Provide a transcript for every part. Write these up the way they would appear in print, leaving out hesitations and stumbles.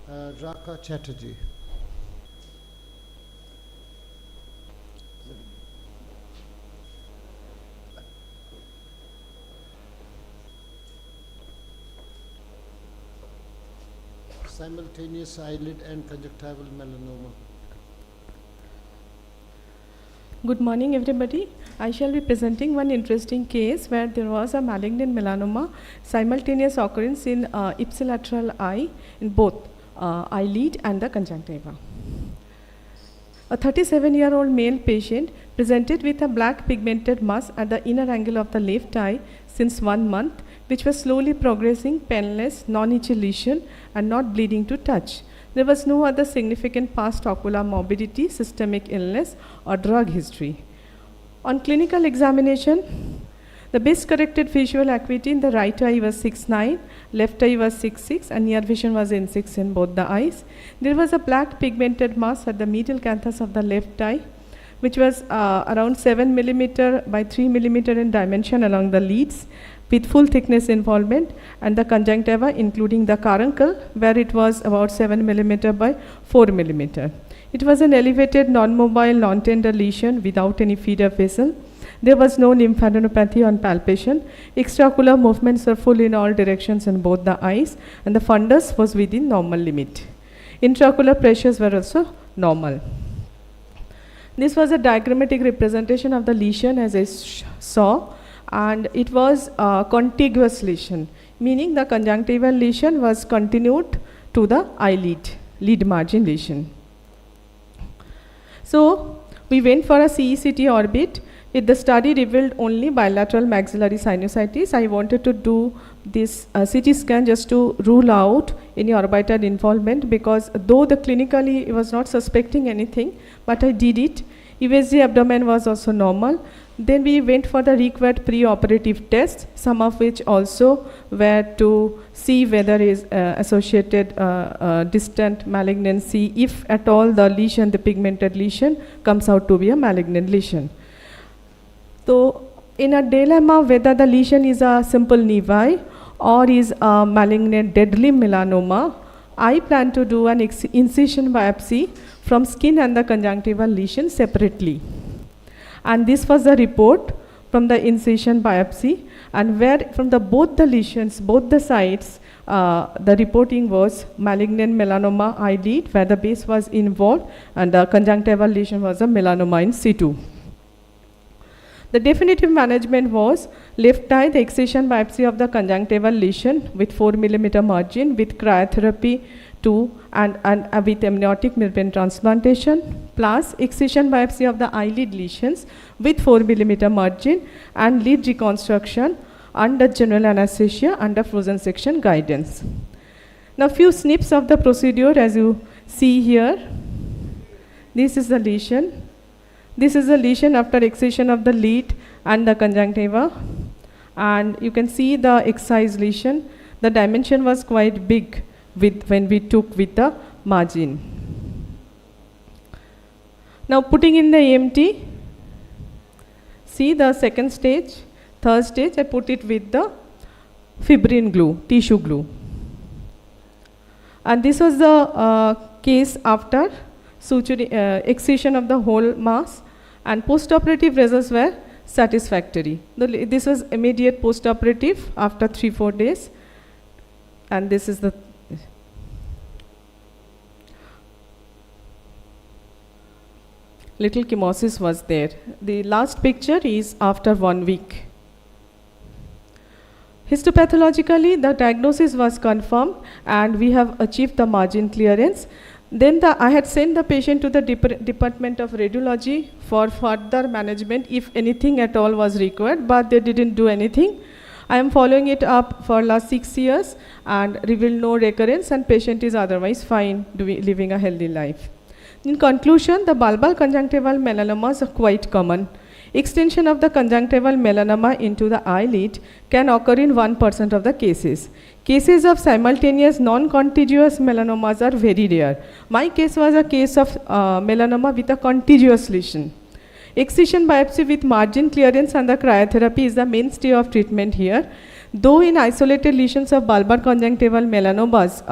Raka Chatterjee. Simultaneous eyelid and conjunctival melanoma. Good morning, everybody. I shall be presenting one interesting case where there was a malignant melanoma, simultaneous occurrence in ipsilateral eye in both eyelid and the conjunctiva. A 37-year-old male patient presented with a black pigmented mass at the inner angle of the left eye since 1 month, which was slowly progressing, painless, non-itchy lesion and not bleeding to touch. There was no other significant past ocular morbidity, systemic illness or drug history. On clinical examination, the best corrected visual acuity in the right eye was 6.9, left eye was 6.6 and near vision was N6 in both the eyes. There was a black pigmented mass at the medial canthus of the left eye, which was around 7 millimeter by 3 millimeter in dimension along the leads, with full thickness involvement, and the conjunctiva including the carbuncle where it was about 7 millimeter by 4 millimeter. It was an elevated non-mobile non-tender lesion without any feeder vessel. There was no lymphadenopathy on palpation. Extraocular movements were full in all directions in both the eyes and the fundus was within normal limit. Intraocular pressures were also normal. This was a diagrammatic representation of the lesion as I saw, and it was a contiguous lesion, meaning the conjunctival lesion was continued to the eyelid, lid margin lesion. So we went for a CECT orbit. The study revealed only bilateral maxillary sinusitis. I wanted to do this CT scan just to rule out any orbital involvement, because though the clinically I was not suspecting anything, but I did it. USG abdomen was also normal. Then we went for the required pre-operative tests, some of which also were to see whether is associated distant malignancy, if at all the lesion, the pigmented lesion, comes out to be a malignant lesion. So in a dilemma whether the lesion is a simple nevi or is a malignant dead limb melanoma, I plan to do an incision biopsy from skin and the conjunctival lesion separately. And this was the report from the incision biopsy, and where from the both the lesions, both the sides, the reporting was malignant melanoma eyelid where the base was involved and the conjunctival lesion was a melanoma in situ. The definitive management was left eye, the excision biopsy of the conjunctival lesion with 4 millimeter margin with cryotherapy and with amniotic membrane transplantation, plus excision biopsy of the eyelid lesions with 4 millimeter margin and lid reconstruction under general anesthesia under frozen section guidance. Now few snips of the procedure as you see here. This is the lesion. This is the lesion after excision of the lid and the conjunctiva, and you can see the excised lesion. The dimension was quite big when we took with the margin. Now putting in the AMT, see the second stage, third stage, I put it with the fibrin glue, tissue glue. And this was the case after excision of the whole mass, and post-operative results were satisfactory. This was immediate post-operative after 3-4 days, and this is the little chemosis was there. The last picture is after 1 week. Histopathologically, the diagnosis was confirmed and we have achieved the margin clearance. Then I had sent the patient to the Department of Radiology for further management if anything at all was required, but they didn't do anything. I am following it up for last 6 years and revealed no recurrence, and patient is otherwise fine, living a healthy life. In conclusion, the bulbar conjunctival melanomas are quite common. Extension of the conjunctival melanoma into the eyelid can occur in 1% of the cases. Cases of simultaneous non-contiguous melanomas are very rare. My case was a case of melanoma with a contiguous lesion. Excision biopsy with margin clearance and the cryotherapy is the mainstay of treatment here. Though in isolated lesions of bulbar conjunctival melanomas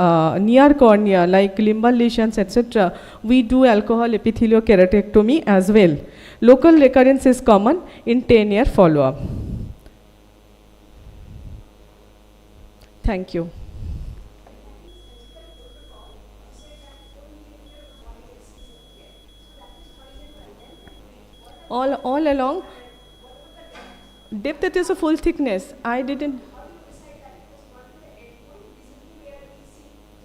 near cornea like limbal lesions etc., we do alcohol epitheliokeratectomy as well. Local recurrence is common in 10-year follow-up. Thank you. All along, depth it is a full thickness. I didn't.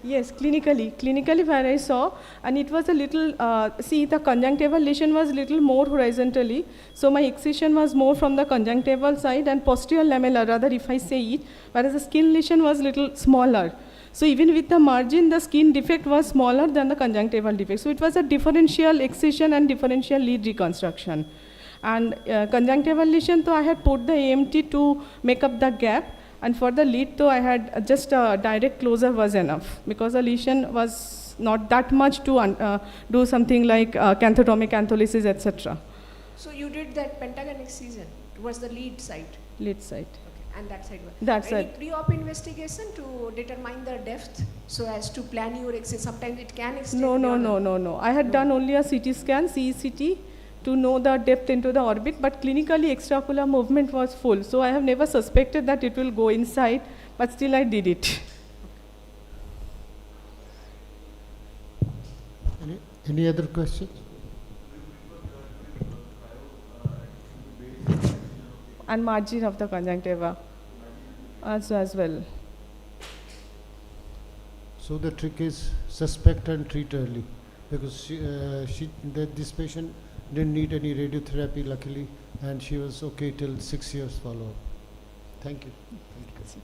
Yes, clinically where I saw, and it was a little, see the conjunctival lesion was little more horizontally, so my excision was more from the conjunctival side and posterior lamella rather if I say it, whereas the skin lesion was little smaller. So even with the margin, the skin defect was smaller than the conjunctival defect. So it was a differential excision and differential lead reconstruction. And conjunctival lesion, so I had put the AMT to make up the gap. And for the lead, though, I had just a direct closure was enough because the lesion was not that much to do something like canthotomic antholysis, etc. So you did that pentagon excision towards the lead side? Lead side. Okay. And that side was? That's any it. pre-op investigation to determine the depth so as to plan your excision? Sometimes it can extend. No. I had done only a CT scan, CECT, to know the depth into the orbit, but clinically extraocular movement was full. So I have never suspected that it will go inside, but still I did it. Any other questions? And margin of the conjunctiva as well. So the trick is suspect and treat early, because this patient didn't need any radiotherapy luckily, and she was okay till 6 years follow-up. Thank you. Thank you.